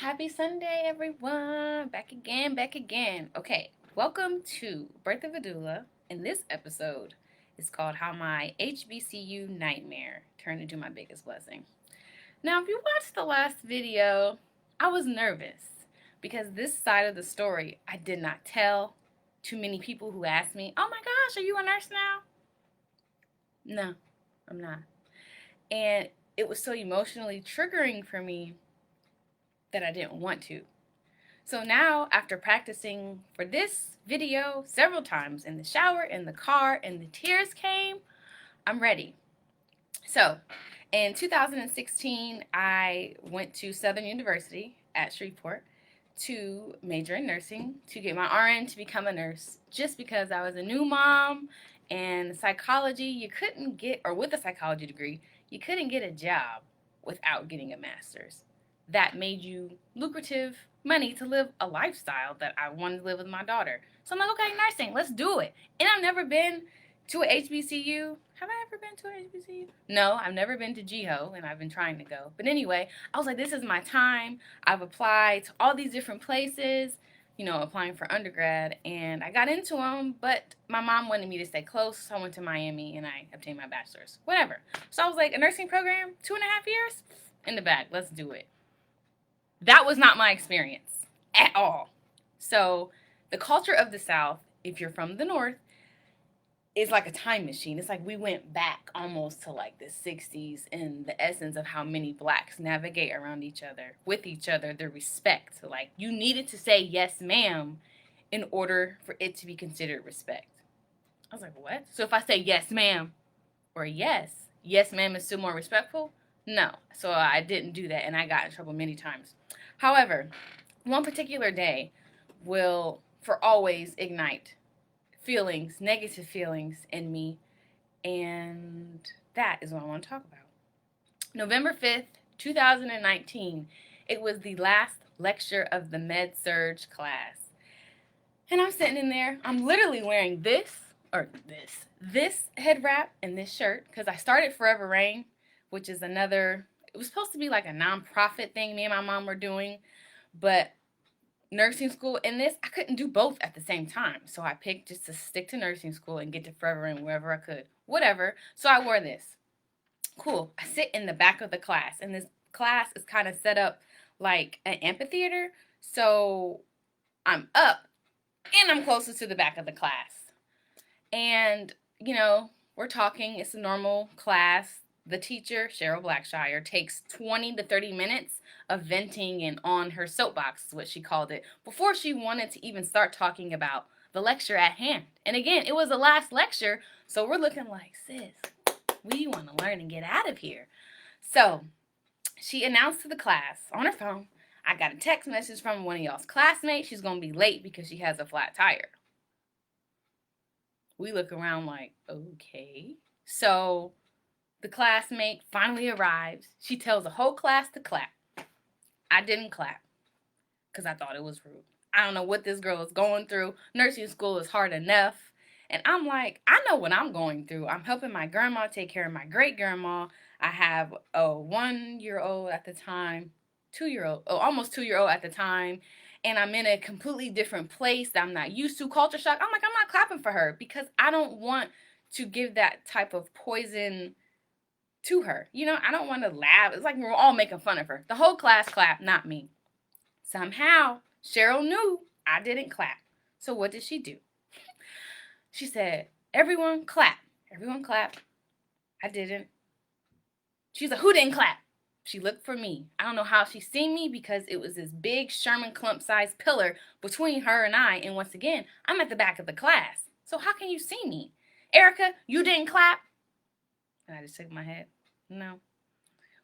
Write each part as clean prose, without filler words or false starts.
Happy Sunday, everyone. Back again, back again. Okay, welcome to Birth of a Doula. In this episode, it's called How My HBCU Nightmare Turned Into My Biggest Blessing. Now, if you watched the last video, I was nervous because this side of the story I did not tell too many people who asked me, "Oh my gosh, are you a nurse now?" No, I'm not. And it was so emotionally triggering for me that I didn't want to. So now, after practicing for this video several times in the shower, in the car, and the tears came, I'm ready. So, in 2016, I went to Southern University at Shreveport to major in nursing, to get my RN to become a nurse, just because I was a new mom and psychology, you couldn't get, or with a psychology degree, you couldn't get a job without getting a master's. That made you lucrative money to live a lifestyle that I wanted to live with my daughter. So I'm like, okay, nursing, let's do it. And I've never been to a HBCU. Have I ever been to a HBCU? No, I've never been to GHO, and I've been trying to go. But anyway, I was like, this is my time. I've applied to all these different places, applying for undergrad, and I got into them, but my mom wanted me to stay close, so I went to Miami, and I obtained my bachelor's. Whatever. So I was like, a nursing program, 2.5 years? In the bag, let's do it. That was not my experience at all. So the culture of the South, if you're from the North, is like a time machine. It's like we went back almost to like the 60s in the essence of how many blacks navigate around each other, with each other, the respect. Like you needed to say yes, ma'am, in order for it to be considered respect. I was like, what? So if I say yes, ma'am, or yes, ma'am is still more respectful? No. So I didn't do that, and I got in trouble many times. However, one particular day will for always ignite feelings, negative feelings in me, and that is what I want to talk about. November 5th, 2019, it was the last lecture of the Med Surg class. And I'm sitting in there, I'm literally wearing this head wrap and this shirt, because I started Forever Rain, which is it was supposed to be like a nonprofit thing me and my mom were doing, but nursing school and this, I couldn't do both at the same time. So I picked just to stick to nursing school and get to Forever Rain wherever I could. Whatever. So I wore this. Cool. I sit in the back of the class, and this class is kind of set up like an amphitheater. So I'm up and I'm closest to the back of the class. And, we're talking. It's a normal class. The teacher, Cheryl Blackshire, takes 20 to 30 minutes of venting and on her soapbox, is what she called it, before she wanted to even start talking about the lecture at hand. And again, it was the last lecture, so we're looking like, sis, we want to learn and get out of here. So she announced to the class on her phone, I got a text message from one of y'all's classmates. She's going to be late because she has a flat tire. We look around like, okay. So the classmate finally arrives. She tells the whole class to clap. I didn't clap because I thought it was rude. I don't know what this girl is going through. Nursing school is hard enough. And I'm like, I know what I'm going through. I'm helping my grandma take care of my great grandma. I have a 1-year-old at the time, 2-year-old, almost 2-year-old at the time. And I'm in a completely different place that I'm not used to. Culture shock. I'm like, I'm not clapping for her because I don't want to give that type of poison to her. I don't want to laugh. It's like we're all making fun of her. The whole class clapped, not me. Somehow, Cheryl knew I didn't clap. So what did she do? She said, everyone clap. Everyone clap. I didn't. She's like, who didn't clap? She looked for me. I don't know how she seen me because it was this big Sherman Clump-sized pillar between her and I. And once again, I'm at the back of the class. So how can you see me? Erica, you didn't clap? And I just shook my head. No.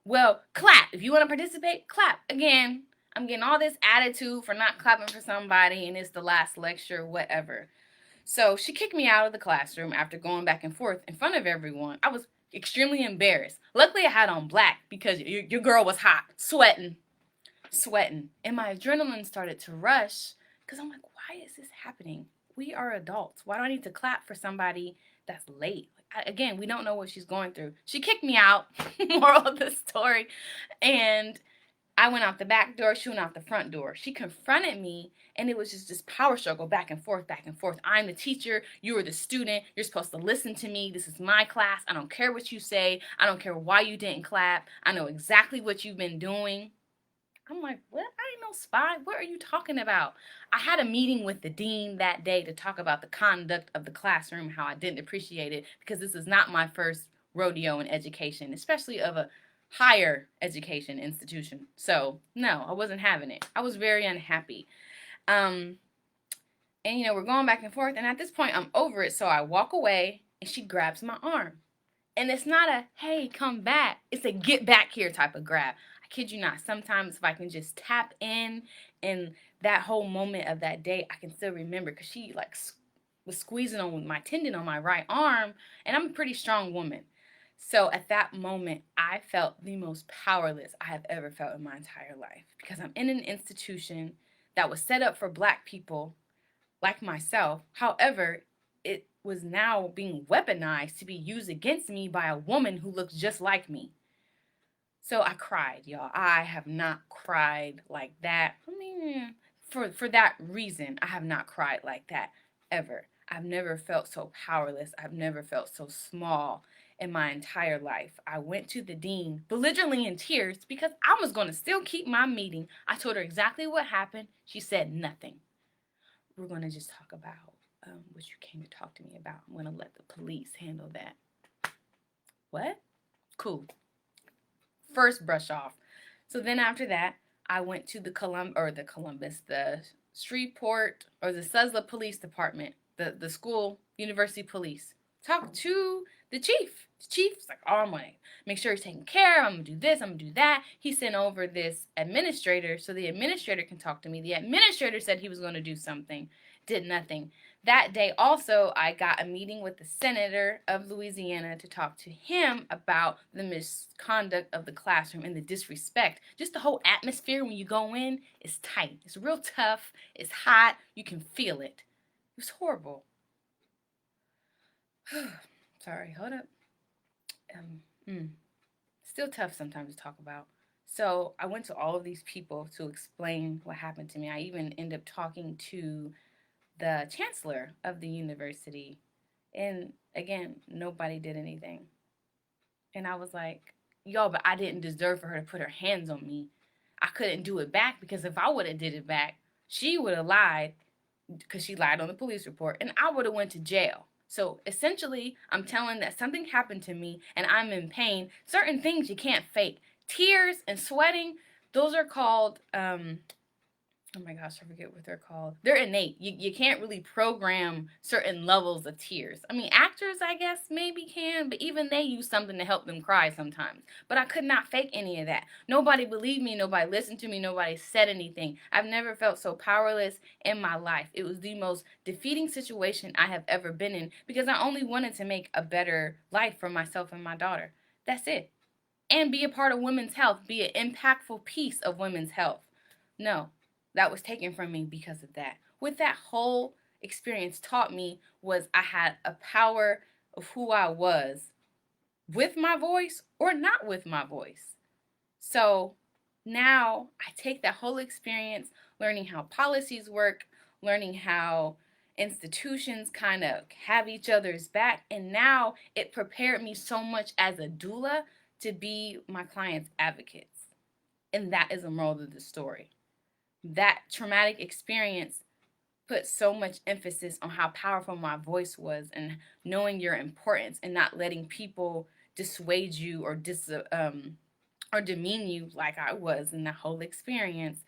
Well, clap. If you want to participate, clap. Again, I'm getting all this attitude for not clapping for somebody, and it's the last lecture, whatever. So she kicked me out of the classroom after going back and forth in front of everyone. I was extremely embarrassed. Luckily, I had on black because your girl was hot, sweating. And my adrenaline started to rush because I'm like, why is this happening? We are adults. Why do I need to clap for somebody that's late? Again, we don't know what she's going through. She kicked me out, moral of the story. And I went out the back door, she went out the front door. She confronted me, and it was just this power struggle back and forth, back and forth. I'm the teacher, you are the student, you're supposed to listen to me. This is my class. I don't care what you say. I don't care why you didn't clap. I know exactly what you've been doing. I'm like, what? I ain't no spy. What are you talking about? I had a meeting with the dean that day to talk about the conduct of the classroom, how I didn't appreciate it, because this is not my first rodeo in education, especially of a higher education institution. So, no, I wasn't having it. I was very unhappy. Um, and, we're going back and forth. And at this point, I'm over it. So I walk away, and she grabs my arm. And it's not a, hey, come back. It's a get back here type of grab. I kid you not. Sometimes if I can just tap in that whole moment of that day, I can still remember, because she was squeezing on my tendon on my right arm, and I'm a pretty strong woman. So at that moment, I felt the most powerless I have ever felt in my entire life, because I'm in an institution that was set up for Black people like myself. However, it was now being weaponized to be used against me by a woman who looks just like me. So I cried, y'all. I have not cried like that. I mean, for that reason, I have not cried like that ever. I've never felt so powerless. I've never felt so small in my entire life. I went to the dean, belligerently in tears, because I was going to still keep my meeting. I told her exactly what happened. She said nothing. We're going to just talk about what you came to talk to me about. I'm going to let the police handle that. What? Cool. First brush off. So then after that, I went to the Shreveport, or the Suzzla Police Department, the school, university police. Talked to the chief. The chief's like, oh, I'm going to make sure he's taken care of. I'm going to do this. I'm going to do that. He sent over this administrator so the administrator can talk to me. The administrator said he was going to do something. Did nothing. That day also, I got a meeting with the senator of Louisiana to talk to him about the misconduct of the classroom and the disrespect. Just the whole atmosphere when you go in is tight. It's real tough. It's hot. You can feel it. It was horrible. Sorry, hold up. Still tough sometimes to talk about. So I went to all of these people to explain what happened to me. I even ended up talking to the chancellor of the university. And again, nobody did anything. And I was like, yo, but I didn't deserve for her to put her hands on me. I couldn't do it back, because if I would have did it back, she would have lied, because she lied on the police report, and I would have went to jail. So essentially, I'm telling that something happened to me and I'm in pain. Certain things you can't fake. Tears and sweating, those are called, oh my gosh, I forget what they're called. They're innate. You can't really program certain levels of tears. I mean, actors, I guess, maybe can, but even they use something to help them cry sometimes. But I could not fake any of that. Nobody believed me. Nobody listened to me. Nobody said anything. I've never felt so powerless in my life. It was the most defeating situation I have ever been in, because I only wanted to make a better life for myself and my daughter. That's it. And be a part of women's health. Be an impactful piece of women's health. No. That was taken from me because of that. What that whole experience taught me was I had a power of who I was, with my voice or not with my voice. So now I take that whole experience, learning how policies work, learning how institutions kind of have each other's back, and now it prepared me so much as a doula to be my clients' advocates. And that is the moral of the story. That traumatic experience put so much emphasis on how powerful my voice was, and knowing your importance and not letting people dissuade you or demean you like I was in that whole experience.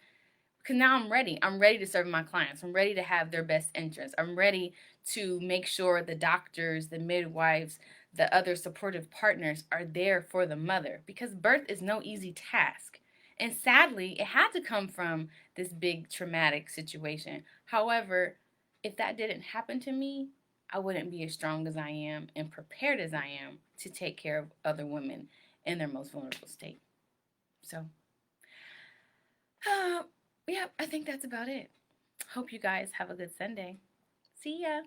Because now I'm ready. I'm ready to serve my clients. I'm ready to have their best interests. I'm ready to make sure the doctors, the midwives, the other supportive partners are there for the mother, because birth is no easy task. And sadly, it had to come from this big traumatic situation. However, if that didn't happen to me, I wouldn't be as strong as I am and prepared as I am to take care of other women in their most vulnerable state. So, yeah, I think that's about it. Hope you guys have a good Sunday. See ya.